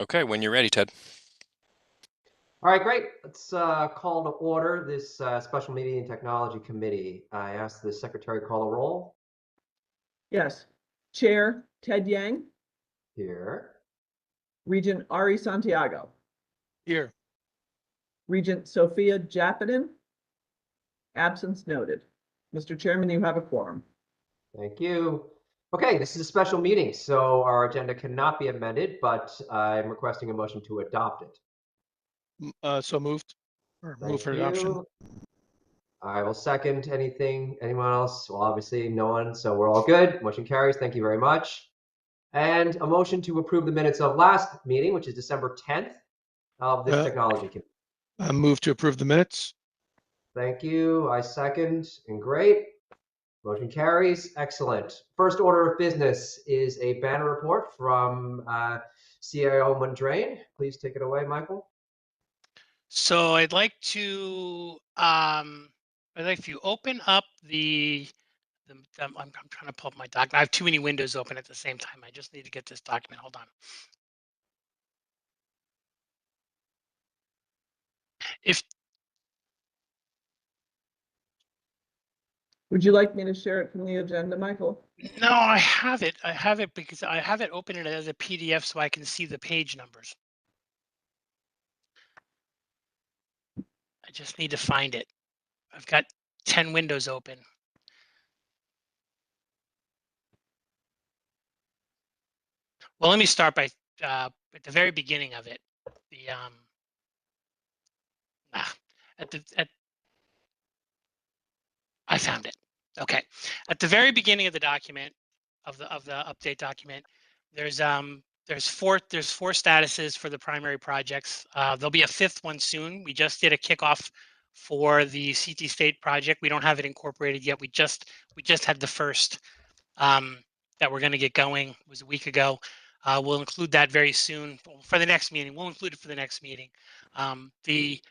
Okay, when you're ready, Ted. All right, great. Let's call to order this special meeting and technology committee. I ask the secretary call a roll Yes. Chair Ted Yang, here. Regent Ari Santiago, Here. Regent Sophia Japinin, absence noted. Mr. Chairman, you have a quorum. Thank you. Okay, this is a special meeting, so our agenda cannot be amended, but I'm requesting a motion to adopt it. So moved, or move Thank for adoption. you. I will second anything. Anyone else? Well, obviously no one, so we're all good. Motion carries. Thank you very much. And a motion to approve the minutes of last meeting, which is December 10th of this technology committee. Move to approve the minutes. Thank you. I second, and great. Motion carries. Excellent. First order of business is a banner report from CIO Mundrain. Please take it away, Michael. So I'd like to open up I'm trying to pull up my document. I have too many windows open at the same time. I just need to get this document. Hold on. Would you like me to share it from the agenda, Michael? No, I have it. I have it because I have it open as a PDF so I can see the page numbers. I just need to find it. I've got 10 windows open. Well, let me start by at the very beginning of it. I found it. Okay, at the very beginning of the document, of the update document, there's four statuses for the primary projects. There'll be a fifth one soon. We just did a kickoff for the CT State project. We don't have it incorporated yet. We just had the first that we're going to get going. It was a week ago. We'll include that very soon for the next meeting. We'll include it for the next meeting. If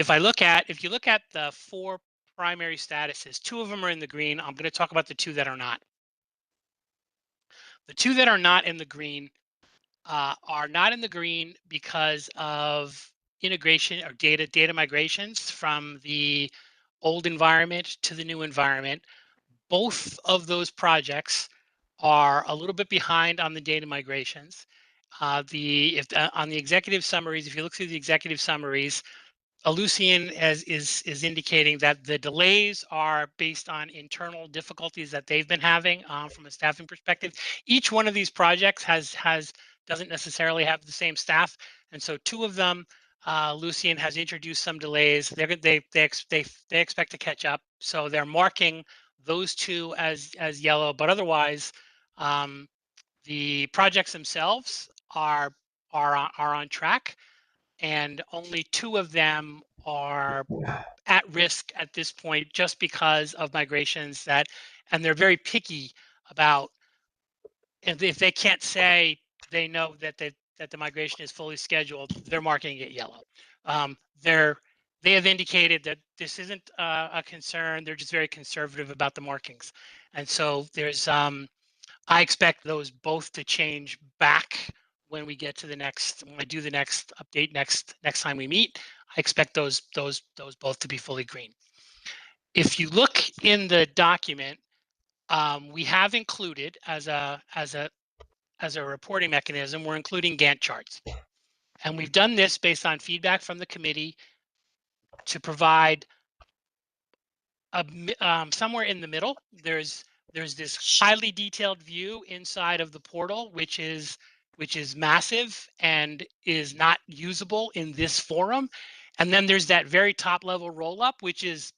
you look at the four primary statuses, two of them are in the green. I'm going to talk about the two that are not. The two that are not in the green are not in the green because of integration or data migrations from the old environment to the new environment. Both of those projects are a little bit behind on the data migrations. On the executive summaries, if you look through the executive summaries, Lucian is indicating that the delays are based on internal difficulties that they've been having from a staffing perspective. Each one of these projects doesn't necessarily have the same staff, and so two of them, Lucian has introduced some delays. They expect to catch up, so they're marking those two as yellow. But otherwise, the projects themselves are on track, and only two of them are at risk at this point just because of migrations and they're very picky about, if they can't say they know that the migration is fully scheduled, they're marking it yellow. They have indicated that this isn't a concern. They're just very conservative about the markings. And so I expect those both to change back when we get to when I do the next update next time we meet. I expect those both to be fully green. If you look in the document, we have included as a reporting mechanism, we're including Gantt charts, and we've done this based on feedback from the committee to provide somewhere in the middle. There's this highly detailed view inside of the portal, which is massive and is not usable in this forum. And then there's that very top level roll up, which is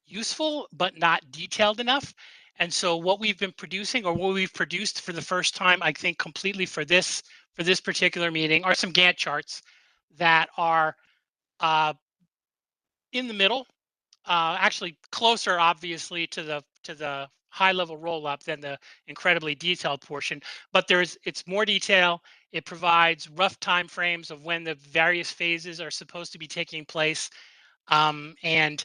useful but not detailed enough. And so what we've been producing, or what we've produced for the first time, I think completely for this particular meeting, are some Gantt charts that are in the middle, actually closer, obviously, to the high level roll up than the incredibly detailed portion. But it's more detail. It provides rough time frames of when the various phases are supposed to be taking place, and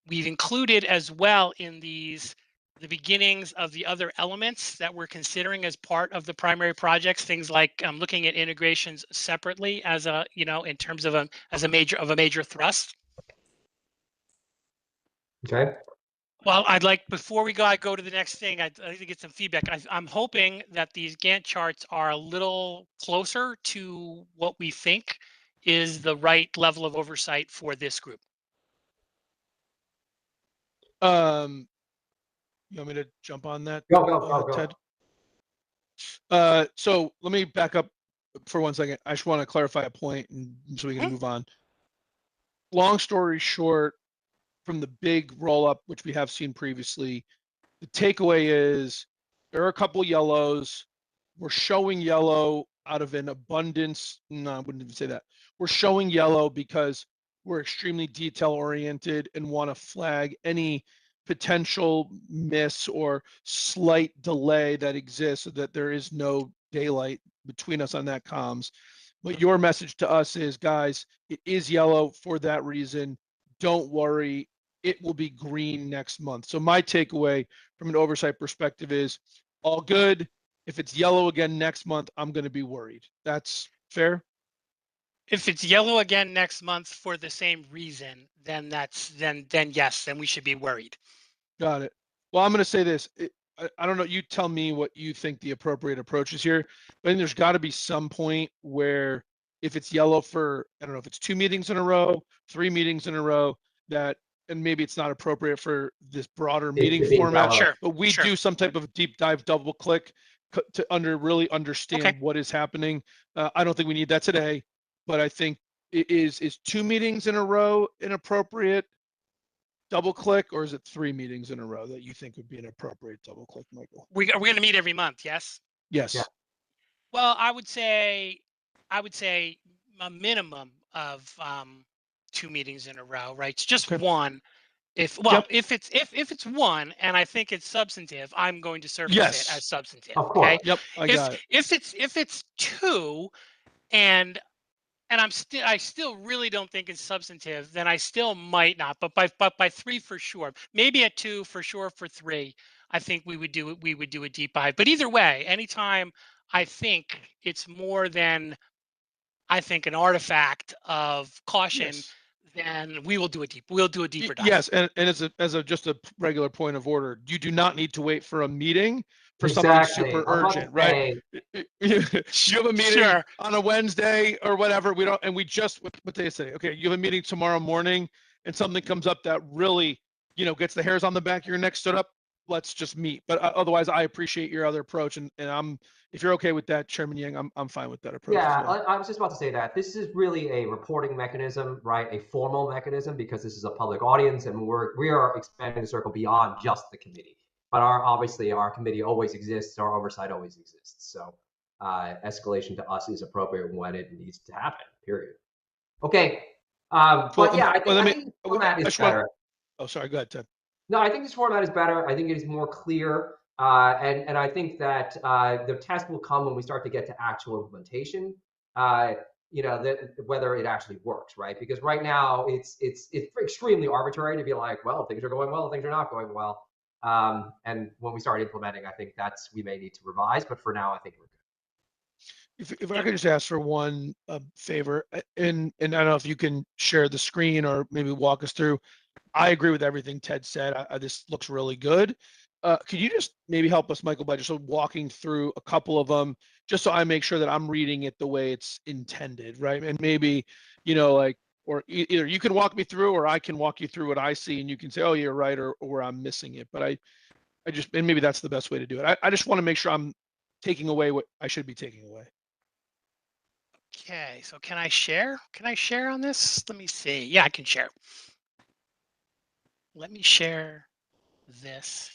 we've included as well in these the beginnings of the other elements that we're considering as part of the primary projects, things like looking at integrations separately as a, in terms of a major thrust. Okay. Well, I'd like, before I go to the next thing, I'd like to get some feedback. I'm hoping that these Gantt charts are a little closer to what we think is the right level of oversight for this group. You want me to jump on that, Go. Ted? So let me back up for 1 second. I just want to clarify a point and so we can move on. Long story short, from the big roll up, which we have seen previously, the takeaway is there are a couple yellows. We're showing yellow out of an abundance. No, I wouldn't even say that. We're showing yellow because we're extremely detail oriented and want to flag any potential miss or slight delay that exists so that there is no daylight between us on that comms. But your message to us is, guys, it is yellow for that reason. Don't worry, it will be green next month. So my takeaway from an oversight perspective is all good. If it's yellow again next month, I'm going to be worried. That's fair. If it's yellow again next month for the same reason, then yes, then we should be worried. Got it. Well, I'm going to say this. I don't know. You tell me what you think the appropriate approach is here. But I think there's got to be some point where if it's yellow for, I don't know if it's 2 meetings in a row, 3 meetings in a row, that, and maybe it's not appropriate for this broader meeting should be format, yellow. Sure. but we sure. do some type of deep dive double click to really understand Okay. what is happening. I don't think we need that today, but I think it is 2 meetings in a row inappropriate double click, or is it 3 meetings in a row that you think would be an appropriate double click, Michael? We're going to meet every month, yes? Yes. Yeah. Well, I would say a minimum of 2 meetings in a row, right? It's just Okay. one. If it's one and I think it's substantive, I'm going to surface Yes. it as substantive. Of course. Okay. Yep, I got it. If it's 2 and I still really don't think it's substantive, then I still might not. But by 3 for sure. Maybe at 2 for sure. For 3, I think we would do a deep dive. But either way, anytime I think it's more than an artifact of caution, Yes. then we'll do a deeper dive. Yes, and as a just a regular point of order, you do not need to wait for a meeting for something Exactly. super I was about to urgent, right? say, You have a meeting Sure. on a Wednesday or whatever. We don't, and we just what they say. Okay, you have a meeting tomorrow morning, and something comes up that really, gets the hairs on the back of your neck stood up. Let's just meet. But otherwise, I appreciate your other approach, and if you're okay with that, Chairman Yang, I'm fine with that approach yeah, as well. I was just about to say that this is really a reporting mechanism, right? A formal mechanism because this is a public audience and we are expanding the circle beyond just the committee. But obviously our committee always exists, our oversight always exists. So escalation to us is appropriate when it needs to happen, period. Okay. But yeah, I think this format is better. Oh, sorry. Go ahead, Ted. No, I think this format is better. I think it is more clear. And I think that the test will come when we start to get to actual implementation, whether it actually works, right? Because right now it's extremely arbitrary to be like, well, things are going well, things are not going well. And when we start implementing, I think we may need to revise, but for now, I think we're good. If I could just ask for one favor, and I don't know if you can share the screen or maybe walk us through. I agree with everything Ted said. This looks really good. Could you just maybe help us, Michael, by just walking through a couple of them, just so I make sure that I'm reading it the way it's intended, right? And maybe, or either you can walk me through, or I can walk you through what I see, and you can say, "Oh, you're right," or I'm missing it. But I just, and maybe that's the best way to do it. I just want to make sure I'm taking away what I should be taking away. Okay, so can I share? Can I share on this? Let me see. Yeah, I can share. Let me share this.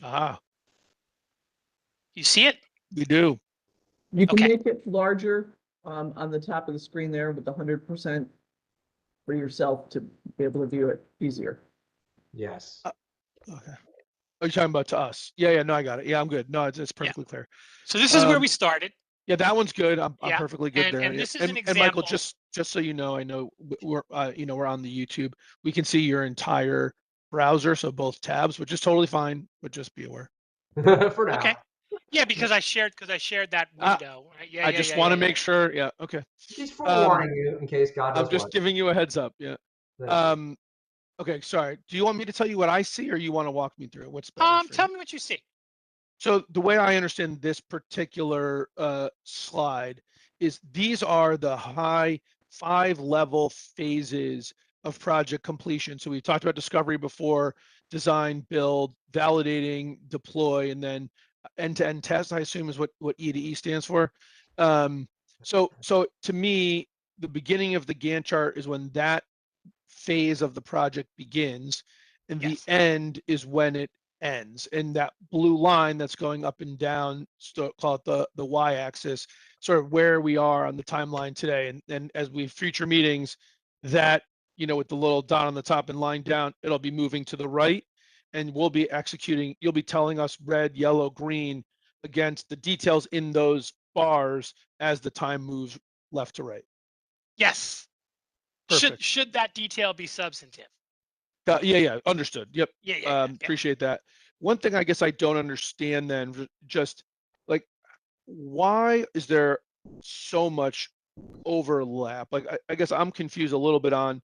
Ah, You see it? we do. You can Okay. make it larger on the top of the screen there with 100% for yourself to be able to view it easier. Yes. Okay. Are you talking about to us? Yeah. No, I got it. Yeah, I'm good. No, it's perfectly clear. So this is where we started. Yeah, that one's good. I'm Yeah, perfectly good there. and Yeah. this is an And Michael, example. just so you know, I know we're we're on the YouTube. We can see your entire browser, so both tabs, which is totally fine, but just be aware. For Okay. now. Yeah, Yep. because I shared that Ah, window. Right? Yeah, I yeah, just yeah, want yeah, to yeah. make sure. Yeah. Okay. Just Um, forewarning you in case God I'm knows just what. giving you a heads up. Yeah. Thank you. Um, okay. Sorry. Do you want me to tell you what I see, or you want to walk me through it? What's better for Tell you? me what you see. So the way I understand this particular slide is these are the high 5 level phases of project completion. So we talked about discovery before, design, build, validating, deploy, and then end-to-end test, I assume is what E to E stands for. So to me, the beginning of the Gantt chart is when that phase of the project begins, and the Yes. end is when it ends. And that blue line that's going up and down, call it the y-axis, sort of where we are on the timeline today. And as we future meetings, that, with the little dot on the top and line down, it'll be moving to the right, and we'll be executing. You'll be telling us red, yellow, green against the details in those bars as the time moves left to right. Yes. Perfect. Should that detail be substantive? Yeah, understood. Yep. Yeah, yeah, yeah, yeah. Appreciate that. One thing I guess I don't understand then, just like, why is there so much overlap? Like, I guess I'm confused a little bit on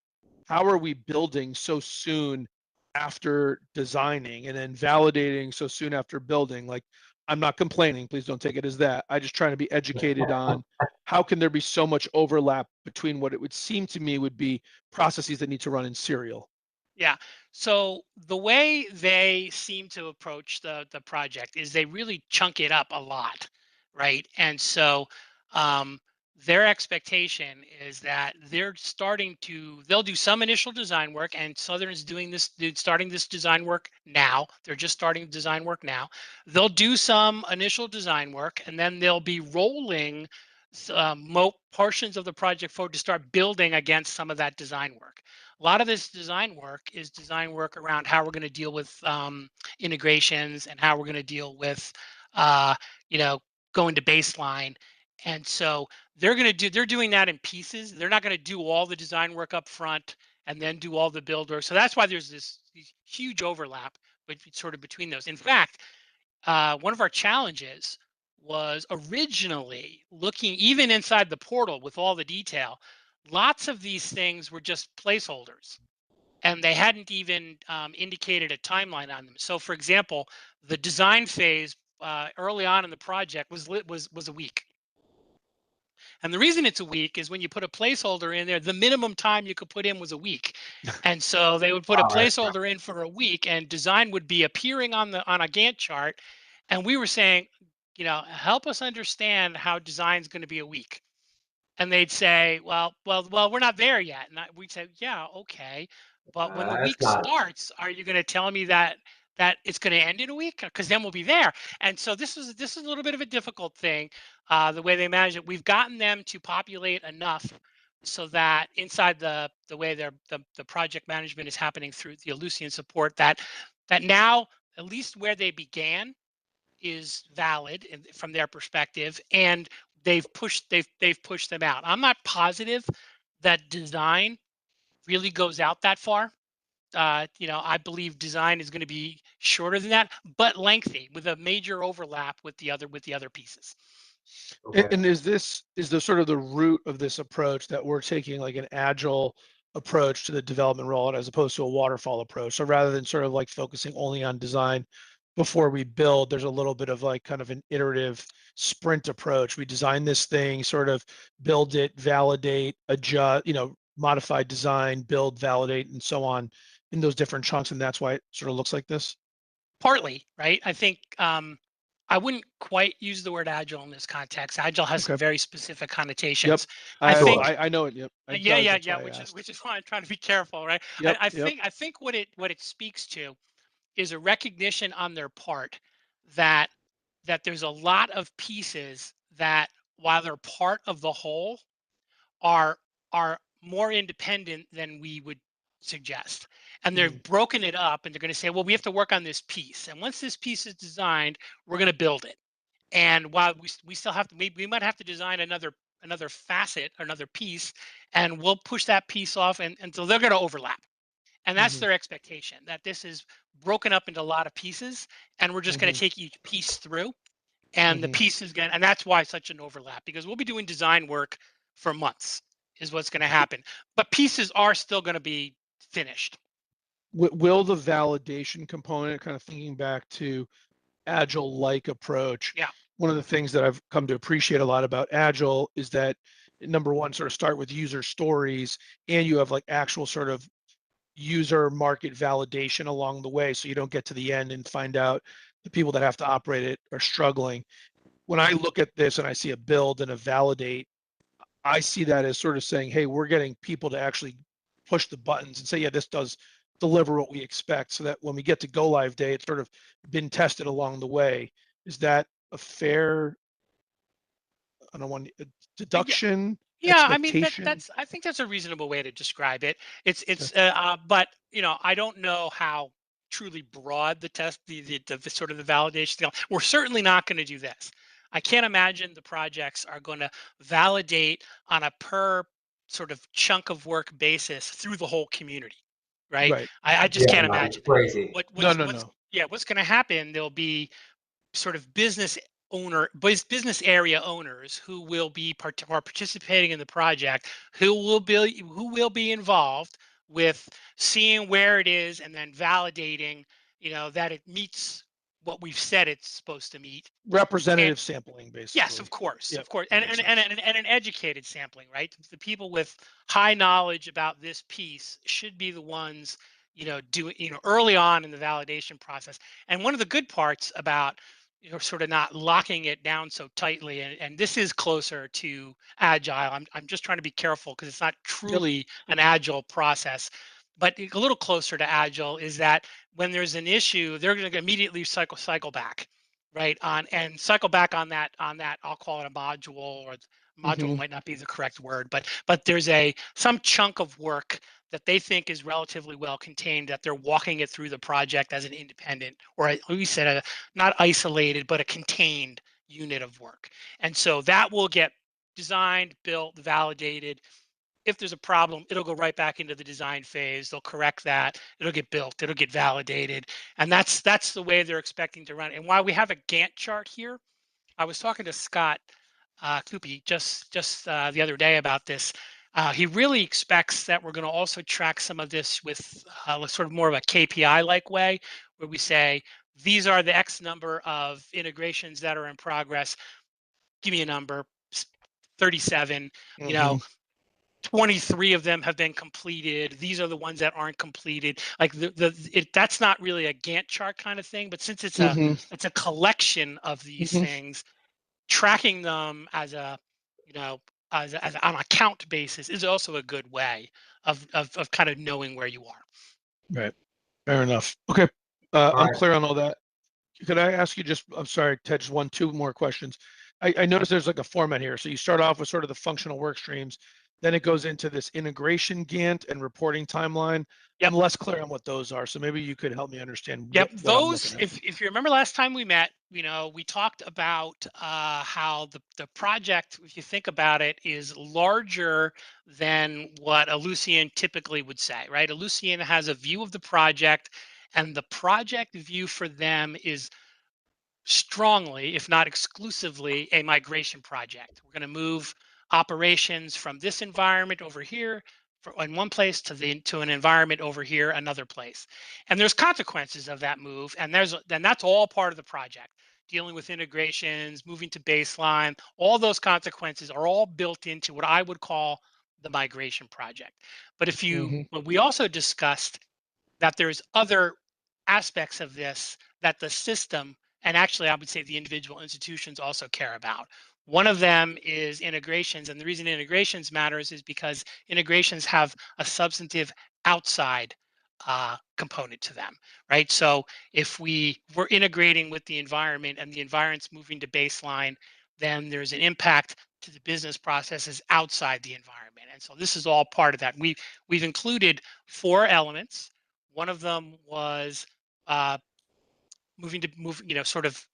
how are we building so soon after designing and then validating so soon after building? Like, I'm not complaining. Please don't take it as that. I just trying to be educated on how can there be so much overlap between what it would seem to me would be processes that need to run in serial. Yeah. So the way they seem to approach the project is they really chunk it up a lot, right? And so um, their expectation is that they'll do some initial design work, and Southern's starting this design work now. They're just starting design work now. They'll do some initial design work, and then they'll be rolling portions of the project forward to start building against some of that design work. A lot of this design work is design work around how we're going to deal with integrations and how we're going to deal with, uh, you know, going to baseline. And so they're doing that in pieces. They're not going to do all the design work up front and then do all the build work. So that's why there's this huge overlap, but sort of between those. In fact, one of our challenges was originally looking even inside the portal with all the detail. Lots of these things were just placeholders, and they hadn't even indicated a timeline on them. So, for example, the design phase early on in the project was a week. And the reason it's a week is when you put a placeholder in there, the minimum time you could put in was a week. And so they would put a All right. placeholder in for a week, and design would be appearing on a Gantt chart. And we were saying, help us understand how design's going to be a week. And they'd say, well, we're not there yet. And we'd say, yeah, okay. But when the That's week not. starts, are you going to tell me that it's going to end in a week? Because then we'll be there. And so this is a little bit of a difficult thing, the way they manage it. We've gotten them to populate enough so that inside the way the project management is happening through the Ellucian support, that now at least where they began is valid from their perspective, and they've pushed them out. I'm not positive that design really goes out that far. I believe design is going to be shorter than that, but lengthy, with a major overlap with the other pieces. Okay. And is the sort of the root of this approach that we're taking like an agile approach to the development rollout as opposed to a waterfall approach? So rather than sort of like focusing only on design before we build, there's a little bit of like kind of an iterative sprint approach. We design this thing, sort of build it, validate, adjust, modify design, build, validate, and so on in those different chunks. And that's why it sort of looks like this. Partly, right? I think I wouldn't quite use the word agile in this context. Agile has some Okay. very specific Yep. connotations. I I think, Sure. I know it. Yep. It yeah, does. yeah, That's yeah. why I Which is asked. which is why I'm trying to be careful, right? I, Yep. I Yep. think I think what it speaks to is a recognition on their part that there's a lot of pieces that, while they're part of the whole, are more independent than we would suggest. And Mhm. they've broken it up, and they're going to say, well, we have to work on this piece. And once this piece is designed, we're going to build it. And while we still have to, we might have to design another facet, another piece, and we'll push that piece off, and so they're going to overlap. And that's Mhm. their expectation, that this is broken up into a lot of pieces, and we're just going to Mhm. take each piece through, and the Mhm. piece is going to, and that's why it's such an overlap, because we'll be doing design work for months is what's going to happen. But pieces are still going to be finished. Will the validation component, kind of thinking back to agile-like approach, Yeah. one of the things that I've come to appreciate a lot about agile is that number one, sort of start with user stories, and you have like actual sort of user market validation along the way, so you don't get to the end and find out the people that have to operate it are struggling. When I look at this and I see a build and a validate, I see that as sort of saying, hey, we're getting people to actually push the buttons and say, yeah, this does deliver what we expect, so that when we get to go live day, it's sort of been tested along the way. Is that a fair, I don't want Yeah. deduction, Yeah, I mean expectation? that's I think that's a reasonable way to describe it. It's Okay. it's but I don't know how truly broad the test the sort of the validation thing. We're certainly not going to do this. I can't imagine the projects are going to validate on a per sort of chunk of work basis through the whole community, right? Right. I just Yeah, can't that'd be imagine that. crazy. No, no, What's no. yeah, what's going to happen? There'll be sort of business area owners who will be are participating in the project, who will be involved with seeing where it is and then validating that it meets what we've said it's supposed to meet. And Representative sampling, yes, basically. of Yep, course, that and makes and, sense. and an educated sampling, right? The people with high knowledge about this piece should be the ones, doing, early on in the validation process. And one of the good parts about, sort of not locking it down so tightly, and this is closer to agile. I'm just trying to be careful because it's not Yep. truly an agile process, but a little closer to agile is that when there's an issue, they're going to immediately cycle back, right, on and cycle back on that I'll call it a module, or module Hmm. might not be the correct word, but there's some chunk of work that they think is relatively well contained, that they're walking it through the project as an independent, or at least not isolated but a contained unit of work. And so that will get designed, built, validated. If there's a problem, it'll go right back into the design phase. They'll correct that. It'll get built. It'll get validated, and that's the way they're expecting to run. And while we have a Gantt chart here, I was talking to Scott Coopy just the other day about this. He really expects that we're going to also track some of this with sort of more of a KPI like way, where we say these are the X number of integrations that are in progress. Give me a number, 37. You know, Hmm. 23 of them have been completed. These are the ones that aren't completed. Like that's not really a Gantt chart kind of thing, but since Hmm. it's a collection of these Hmm. things, tracking them as a you know as on a count basis is also a good way of kind of knowing where you are. Right. Fair enough. Okay. All I'm right. clear on all that. Could I ask you just, I'm sorry, Ted, just two more questions. I noticed there's like a format here. So you start off with sort of the functional work streams, then it goes into this integration Gantt and reporting timeline. I'm Yep. less clear on what those are. So maybe you could help me understand Yep, what I'm looking those. at. If you remember last time we met, we talked about how the project, if you think about it, is larger than what a Lucian typically would say, right? A Lucian has a view of the project, and the project view for them is strongly, if not exclusively, a migration project. We're going to move operations from this environment over here in one place to an environment over here, another place. And there's consequences of that move, and that's all part of the project. Dealing with integrations, moving to baseline, all those consequences are all built into what I would call the migration project. Hmm. But we also discussed that there's other aspects of this that the system, and actually I would say the individual institutions, also care about. One of them is integrations, and the reason integrations matters is because integrations have a substantive outside component to them, right? So if we're integrating with the environment and the environment's moving to baseline, then there's an impact to the business processes outside the environment. And so this is all part of that. We've included 4 elements. One of them was uh, moving to move, sort of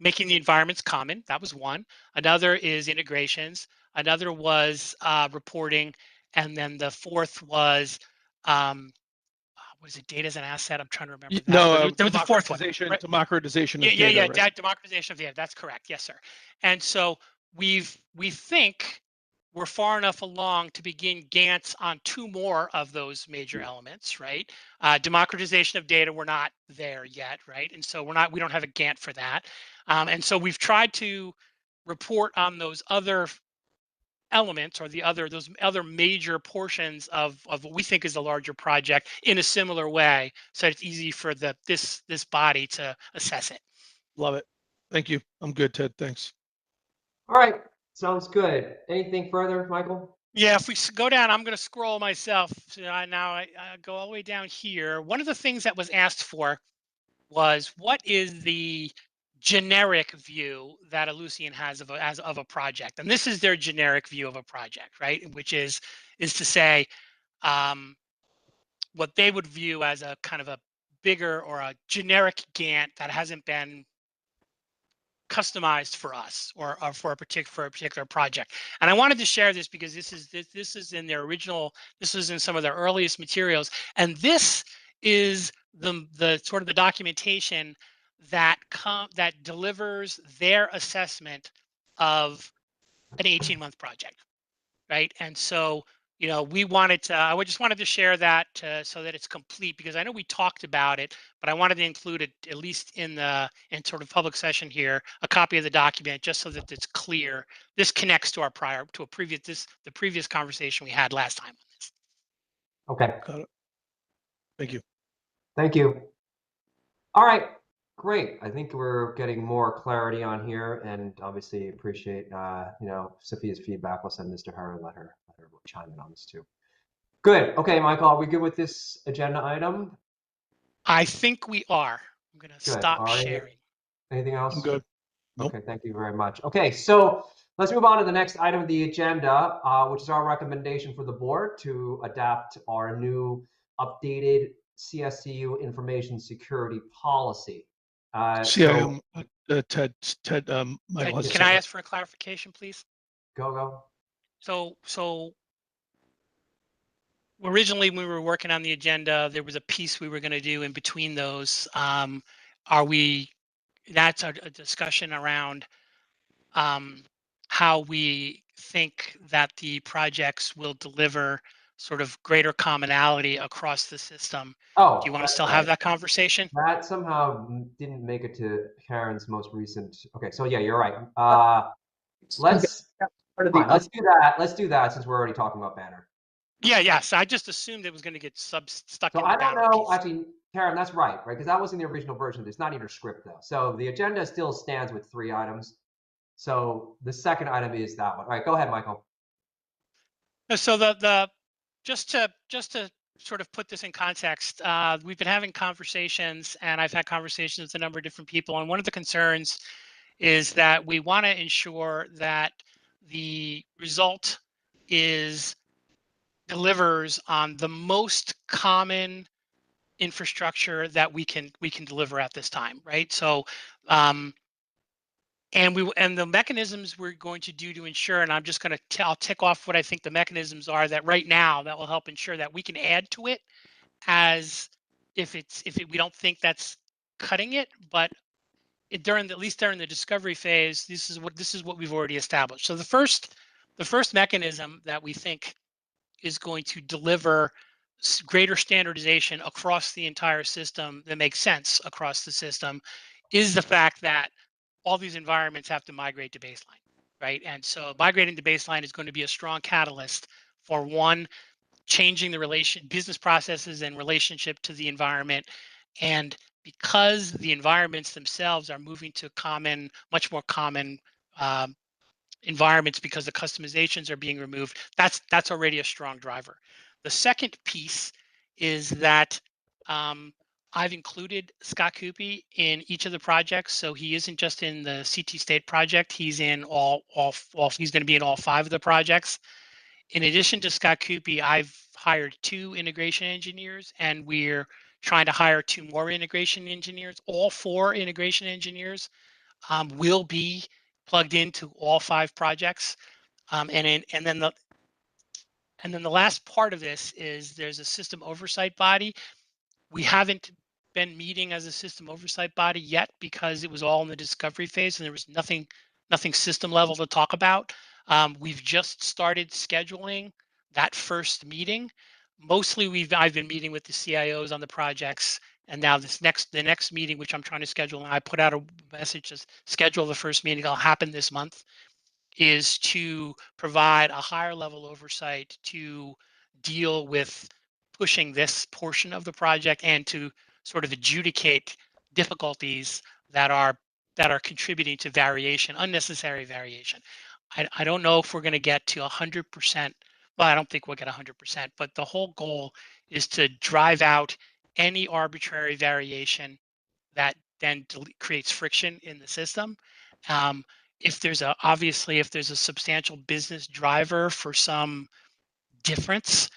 making the environments common. That was one. Another is integrations. Another was reporting. And then the fourth was, what is it, data as an asset? I'm trying to remember that. No, There was the fourth one. Right? democratization Yeah, of yeah, data, yeah. right? Democratization of data. That's correct. Yes, sir. And so we think we're far enough along to begin Gantt on two more of those major elements, right? Democratization of data, we're not there yet, right? And so we don't have a Gantt for that. And so we've tried to report on those other elements or those other major portions of what we think is the larger project in a similar way, so it's easy for this body to assess it. Love it. Thank you. I'm good, Ted. Thanks. All right, sounds good. Anything further, Michael? Yeah, if we go down, I'm going to scroll myself. So I go all the way down here. One of the things that was asked for was, what is the generic view that Ellucian has of a project? And this is their generic view of a project, right? Which is to say, what they would view as a kind of a bigger or a generic Gantt that hasn't been customized for us or for a particular project. And I wanted to share this because this is in their original, this was in some of their earliest materials, and this is the sort of the documentation that delivers their assessment of an 18-month project, right? And so, I just wanted to share that so that it's complete, because I know we talked about it, but I wanted to include it at least in sort of public session here, a copy of the document, just so that it's clear. This connects to the previous conversation we had last time on this. Okay, Got it. Thank you. thank you. All right, great. I think we're getting more clarity on here, and obviously appreciate Sophia's feedback. We'll send this to her and let her chime in on this too. Good. Okay, Michael, are we good with this agenda item? I think we are. I'm going to Good. stop All right. sharing. Anything else? I'm good. Nope. Okay, thank you very much. Okay, so let's move on to the next item of the agenda, which is our recommendation for the board to adapt our new updated CSCU information security policy. CIO, Ted, Michael has a Can I second. ask for a clarification, please? Go. So originally, when we were working on the agenda, there was a piece we were going to do in between those. That's a discussion around how we think that the projects will deliver sort of greater commonality across the system. Oh, Do you want to that's still right. have that conversation? That somehow didn't make it to Karen's most recent. Okay, so yeah, you're right. Let's Part of fine, the let's do that. Let's do that since we're already talking about Banner. Yeah. So I just assumed it was going to get stuck So in the I don't banner know, piece. actually, Karen, that's right? Because that was in the original version. It's not in your script though. So the agenda still stands with 3 items. So the second item is that one. All right, go ahead, Michael. So just to sort of put this in context, we've been having conversations, and I've had conversations with a number of different people, and one of the concerns is that we want to ensure that the result delivers on the most common infrastructure that we can deliver at this time, right? So and the mechanisms we're going to do to ensure, and I'm just going to I'll tick off what I think the mechanisms are that right now that will help ensure that we can add to it, as if we don't think that's cutting it, but at least during the discovery phase, this is what we've already established. So the first mechanism that we think is going to deliver greater standardization across the entire system that makes sense across the system is the fact that all these environments have to migrate to baseline, right? And so migrating to baseline is going to be a strong catalyst for, one, changing the business processes and relationship to the environment. And because the environments themselves are moving to much more common environments, because the customizations are being removed, that's already a strong driver. The second piece is that I've included Scott Coopy in each of the projects, so he isn't just in the CT State project. He's in he's going to be in all 5 of the projects. In addition to Scott Coopy, I've hired 2 integration engineers, and we're trying to hire 2 more integration engineers. All 4 integration engineers will be plugged into all 5 projects. And then the last part of this is there's a system oversight body. We haven't been meeting as a system oversight body yet because it was all in the discovery phase and there was nothing system level to talk about. We've just started scheduling that first meeting. Mostly I've been meeting with the CIOs on the projects, and now the next meeting, which I'm trying to schedule, and I put out a message to schedule the first meeting. It'll happen this month, is to provide a higher level oversight to deal with pushing this portion of the project and to sort of adjudicate difficulties that are contributing to variation, unnecessary variation. I don't know if we're going to get to 100%. Well, I don't think we'll get 100%, but the whole goal is to drive out any arbitrary variation that then creates friction in the system. If there's a substantial business driver for some difference,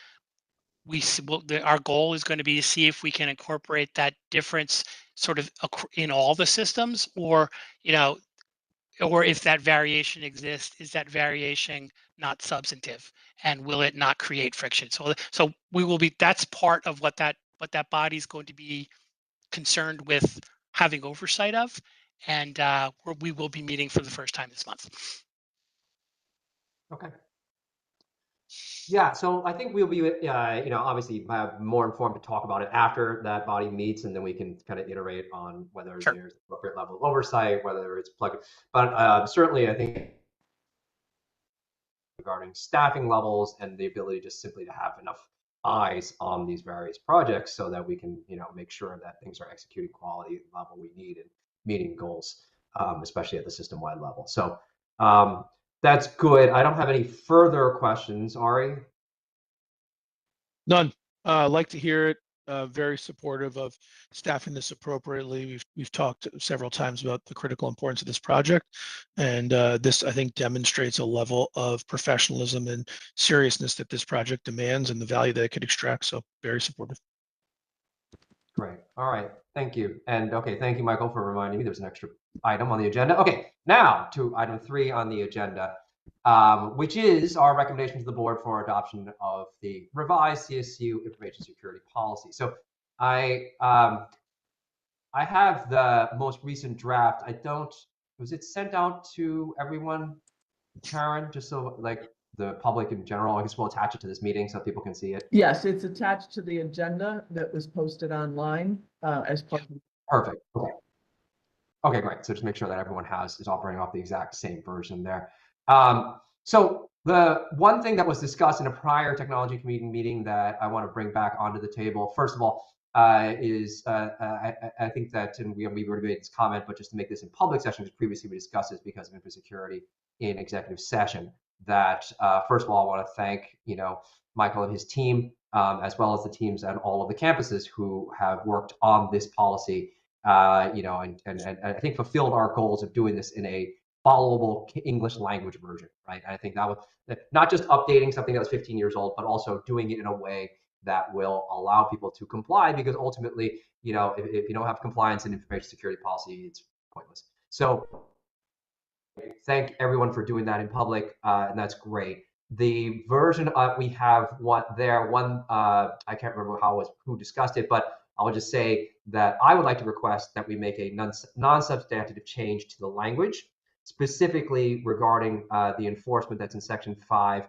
our goal is going to be to see if we can incorporate that difference sort of in all the systems, or or if that variation exists, is that variation not substantive, and will it not create friction? So we will be. That's part of what that body is going to be concerned with having oversight of, and we will be meeting for the first time this month. Okay. Yeah, so I think we'll be, obviously more informed to talk about it after that body meets, and then we can kind of iterate on whether Sure. there's appropriate level of oversight, whether it's plugged. But certainly, I think regarding staffing levels and the ability just simply to have enough eyes on these various projects so that we can, make sure that things are executing quality level we need and meeting goals, especially at the system-wide level. So that's good. I don't have any further questions, Ari. None. Like to hear it. Very supportive of staffing this appropriately. We've talked several times about the critical importance of this project, and this, I think, demonstrates a level of professionalism and seriousness that this project demands and the value that it could extract. So very supportive. Great. All right. Thank you. And okay, thank you, Michael, for reminding me there's an extra item on the agenda. Okay, now to item 3 on the agenda, which is our recommendation to the board for adoption of the revised CSU information security policy. So I have the most recent draft. Was it sent out to everyone, Karen, just so like the public in general? I guess we'll attach it to this meeting so people can see it. Yes, it's attached to the agenda that was posted online as part of. Perfect. Okay. Okay, great. So just make sure that everyone is operating off the exact same version there. So the one thing that was discussed in a prior technology committee meeting that I want to bring back onto the table, first of all, is I think that, and we already made this comment, but just to make this in public session, because previously we discussed this because of info security in executive session, that first of all, I want to thank, Michael and his team, as well as the teams at all of the campuses who have worked on this policy, and I think fulfilled our goals of doing this in a followable English language version, right? And I think that was not just updating something that was 15 years old, but also doing it in a way that will allow people to comply, because ultimately, if you don't have compliance in information security policy, it's pointless. So thank everyone for doing that in public, and that's great. The version we have I can't remember who discussed it, but I'll just say that I would like to request that we make a non-substantive change to the language, specifically regarding the enforcement that's in section 5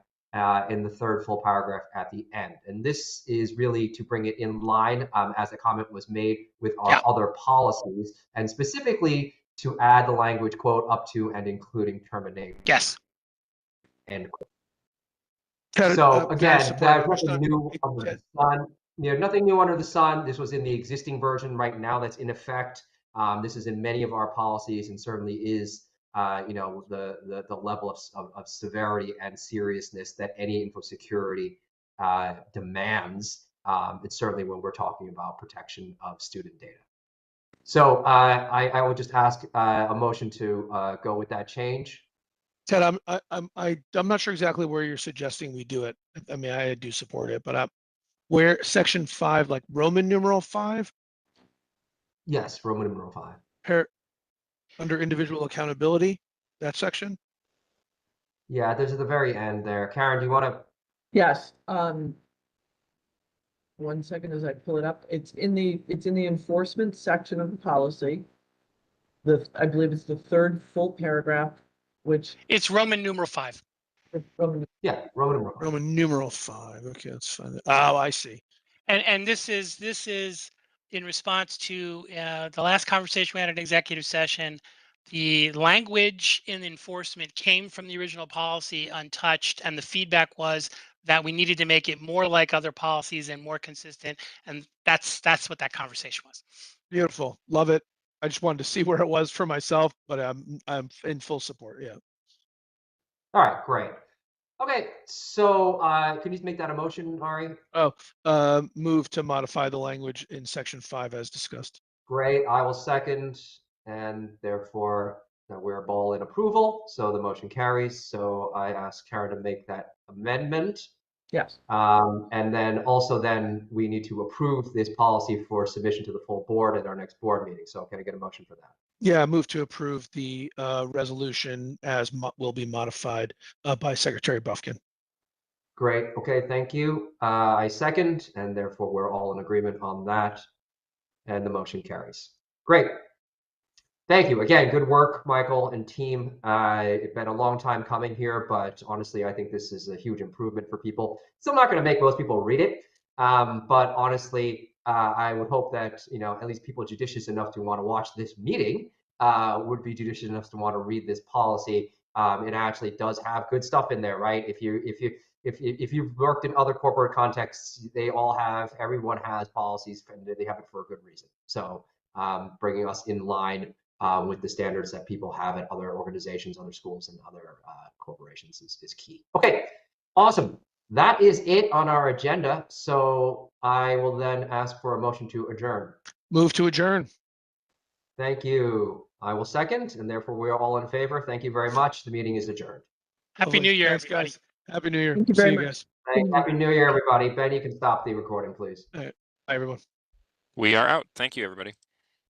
in the third full paragraph at the end. And this is really to bring it in line, as the comment was made, with our other policies, and specifically to add the language, quote, up to and including termination. Yes. End quote. Ted, So again, very there's nothing new Ted. under the sun. Nothing new under the sun. This was in the existing version right now that's in effect. This is in many of our policies, and certainly is the level of severity and seriousness that any info security demands. It's certainly when we're talking about protection of student data. So I would just ask a motion to go with that change. Ted, I'm not sure exactly where you're suggesting we do it. I mean, I do support it, but where section 5, like Roman numeral 5? Yes, Roman numeral 5. Under individual accountability, that section. Yeah, there's at the very end there. Karen, do you want to? Yes, 1 second as I pull it up. It's in the enforcement section of the policy. I believe it's the third full paragraph, which It's Roman numeral 5. Yeah, Roman numeral. Roman numeral 5. Okay, let's find it. Oh, I see. And this is in response to the last conversation we had in executive session. The language in enforcement came from the original policy untouched, and the feedback was that we needed to make it more like other policies and more consistent. And that's what that conversation was. Beautiful. Love it. I just wanted to see where it was for myself, but I'm in full support. Yeah. All right, great. Okay, so can you just make that a motion, Ari? Move to modify the language in section 5 as discussed. Great, I will second, and therefore we're all in approval, so the motion carries. So I ask Karen to make that amendment. yes, And then also then we need to approve this policy for submission to the full board at our next board meeting. So can I get a motion for that? Yeah, move to approve the resolution as will be modified by Secretary Buffkin. Great, okay, thank you. I second, and therefore we're all in agreement on that. And the motion carries. Great. Thank you. Again, good work, Michael and team. It's been a long time coming here, but honestly, I think this is a huge improvement for people. Still not going to make most people read it, but honestly, I would hope that at least people judicious enough to want to watch this meeting would be judicious enough to want to read this policy. It actually does have good stuff in there, right? If you've worked in other corporate contexts, everyone has policies, and they have it for a good reason. So bringing us in line with the standards that people have at other organizations, other schools, and other corporations is key. Okay, awesome. That is it on our agenda. So I will then ask for a motion to adjourn. Move to adjourn. Thank you. I will second, and therefore we are all in favor. Thank you very much. The meeting is adjourned. Happy Lovely. New Year, Thanks, everybody. guys. Happy New Year. Thank you See very you much. guys. Happy New Year, everybody. Ben, you can stop the recording, please. Bye, everyone. We are out. Thank you, everybody.